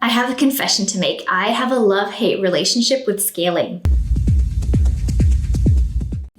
I have a confession to make. I have a love-hate relationship with scaling.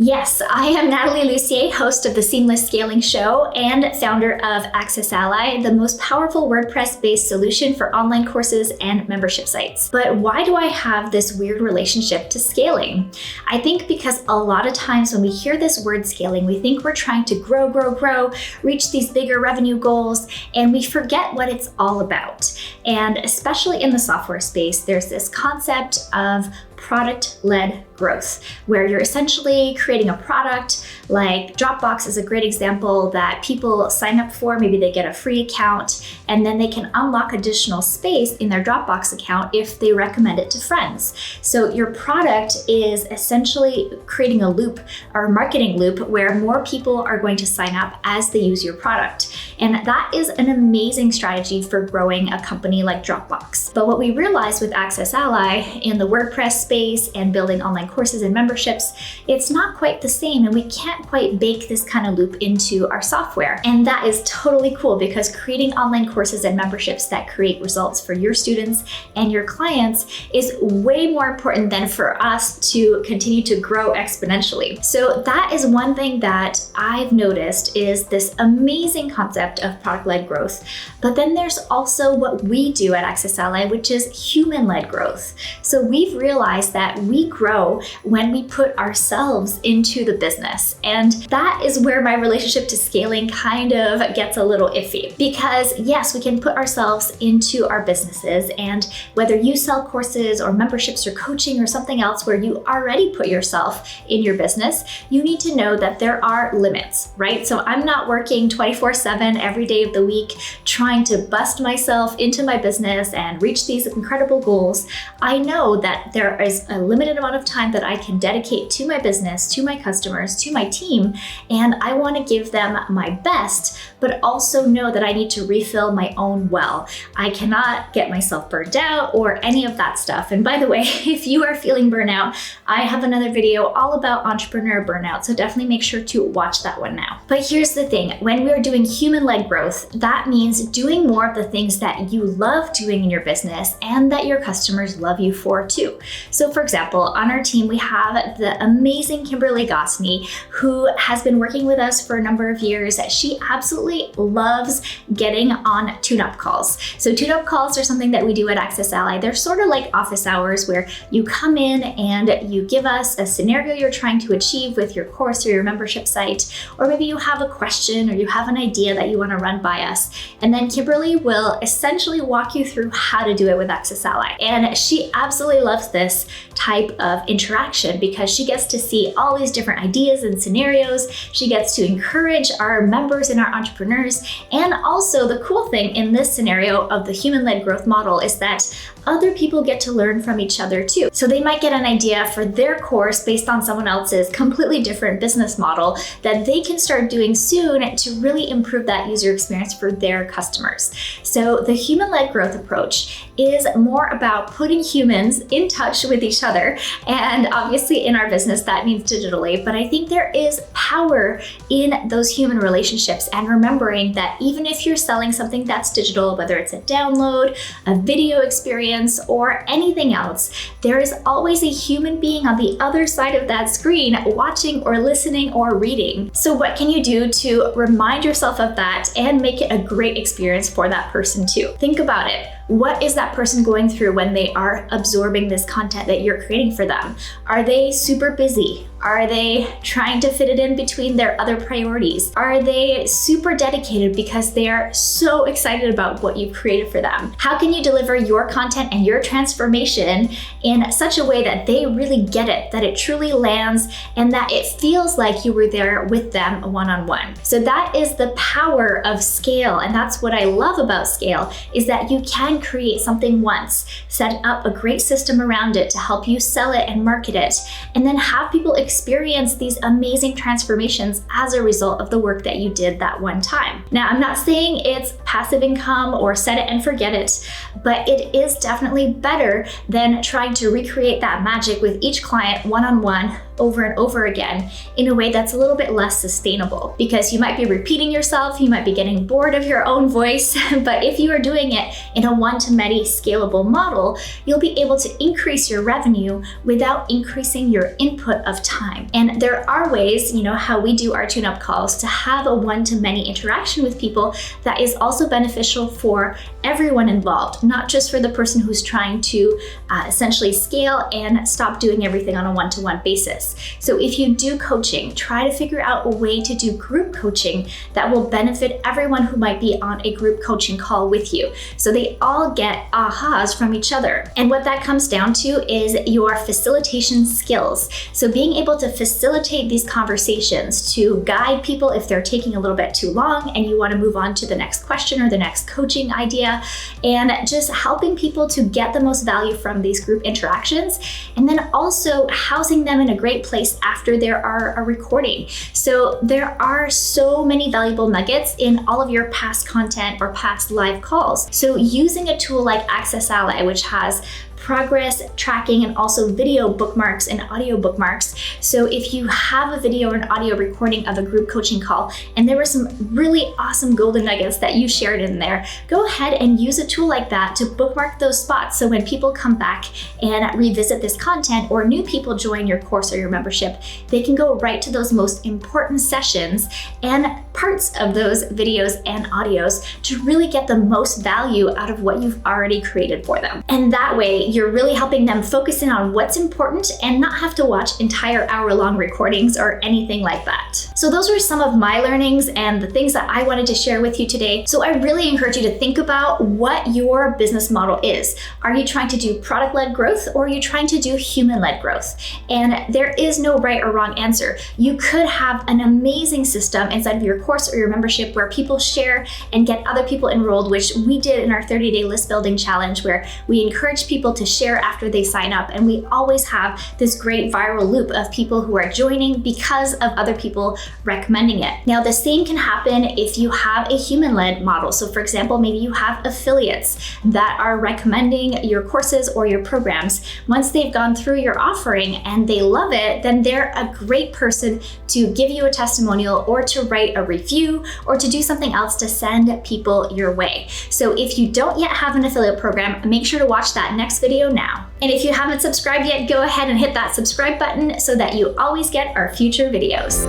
Yes, I am Natalie Lucier, host of the Seamless Scaling Show and founder of Access Ally, the most powerful WordPress-based solution for online courses and membership sites. But why do I have this weird relationship to scaling? I think because a lot of times when we hear this word scaling, we think we're trying to grow, reach these bigger revenue goals, and we forget what it's all about. And especially in the software space, there's this concept of product-led growth, where you're essentially creating a product. Like Dropbox is a great example that people sign up for. Maybe they get a free account and then they can unlock additional space in their Dropbox account if they recommend it to friends. So your product is essentially creating a loop or a marketing loop where more people are going to sign up as they use your product. And that is an amazing strategy for growing a company like Dropbox. But what we realized with Access Ally in the WordPress space and building online courses and memberships, it's not quite the same, and we can't quite bake this kind of loop into our software. And that is totally cool, because creating online courses and memberships that create results for your students and your clients is way more important than for us to continue to grow exponentially. So that is one thing that I've noticed, is this amazing concept of product-led growth. But then there's also what we do at Access Ally, which is human-led growth. So we've realized that we grow when we put ourselves into the business. And that is where my relationship to scaling kind of gets a little iffy, because yes, we can put ourselves into our businesses, and whether you sell courses or memberships or coaching or something else where you already put yourself in your business, you need to know that there are limits, right? So I'm not working 24/7 every day of the week trying to bust myself into my business and reach these incredible goals. I know that there is a limited amount of time that I can dedicate to my business, to my customers, to my team, and I want to give them my best, but also know that I need to refill my own well. I cannot get myself burned out or any of that stuff. And by the way, if you are feeling burnout, I have another video all about entrepreneur burnout, so definitely make sure to watch that one now. But here's the thing, when we're doing human-led growth, that means doing more of the things that you love doing in your business and that your customers love you for too. So for example, on our team, we have the amazing Kimberly Gosney, who has been working with us for a number of years. She absolutely loves getting on tune-up calls. So tune-up calls are something that we do at Access Ally. They're sort of like office hours, where you come in and you give us a scenario you're trying to achieve with your course or your membership site, or maybe you have a question or you have an idea that you want to run by us. And then Kimberly will essentially walk you through how to do it with Access Ally. And she absolutely loves this type of interaction because she gets to see all these different ideas and scenarios. She gets to encourage our members and our entrepreneurs. And also the cool thing in this scenario of the human-led growth model is that other people get to learn from each other too. So they might get an idea for their course based on someone else's completely different business model that they can start doing soon to really improve that user experience for their customers. So the human-led growth approach is more about putting humans in touch with each other. And obviously in our business, that means digitally, but I think there is power in those human relationships, and remembering that even if you're selling something that's digital, whether it's a download, a video experience, or anything else, there is always a human being on the other side of that screen watching or listening or reading. So what can you do to remind yourself of that and make it a great experience for that person too? Think about it. What is that person going through when they are absorbing this content that you're creating for them? Are they super busy? Are they trying to fit it in between their other priorities? Are they super dedicated because they are so excited about what you've created for them? How can you deliver your content and your transformation in such a way that they really get it, that it truly lands, and that it feels like you were there with them one-on-one? So that is the power of scale, and that's what I love about scale, is that you can create something once, set up a great system around it to help you sell it and market it, and then have people experience these amazing transformations as a result of the work that you did that one time. Now, I'm not saying it's passive income or set it and forget it, but it is definitely better than trying to recreate that magic with each client one-on-one over and over again in a way that's a little bit less sustainable, because you might be repeating yourself, you might be getting bored of your own voice, but if you are doing it in a one-to-many scalable model, you'll be able to increase your revenue without increasing your input of time. And there are ways, how we do our tune-up calls, to have a one-to-many interaction with people that is also beneficial for everyone involved, not just for the person who's trying to essentially scale and stop doing everything on a one-to-one basis. So if you do coaching, try to figure out a way to do group coaching that will benefit everyone who might be on a group coaching call with you, so they all get ahas from each other. And what that comes down to is your facilitation skills. So being able to facilitate these conversations, to guide people if they're taking a little bit too long and you want to move on to the next question or the next coaching idea, and just helping people to get the most value from these group interactions, and then also housing them in a great place after there are a recording. So there are so many valuable nuggets in all of your past content or past live calls. So using a tool like Access Ally, which has progress tracking and also video bookmarks and audio bookmarks. So if you have a video or an audio recording of a group coaching call and there were some really awesome golden nuggets that you shared in there, go ahead and use a tool like that to bookmark those spots, so when people come back and revisit this content or new people join your course or your membership, they can go right to those most important sessions and parts of those videos and audios to really get the most value out of what you've already created for them. And that way, you're really helping them focus in on what's important and not have to watch entire hour-long recordings or anything like that. So those were some of my learnings and the things that I wanted to share with you today. So I really encourage you to think about what your business model is. Are you trying to do product-led growth, or are you trying to do human-led growth? And there is no right or wrong answer. You could have an amazing system inside of your course or your membership where people share and get other people enrolled, which we did in our 30-day list building challenge, where we encourage people to share after they sign up. And we always have this great viral loop of people who are joining because of other people recommending it. Now, the same can happen if you have a human-led model. So for example, maybe you have affiliates that are recommending your courses or your programs. Once they've gone through your offering and they love it, then they're a great person to give you a testimonial or to write a review or to do something else to send people your way. So if you don't yet have an affiliate program, make sure to watch that next video now. And if you haven't subscribed yet, go ahead and hit that subscribe button so that you always get our future videos.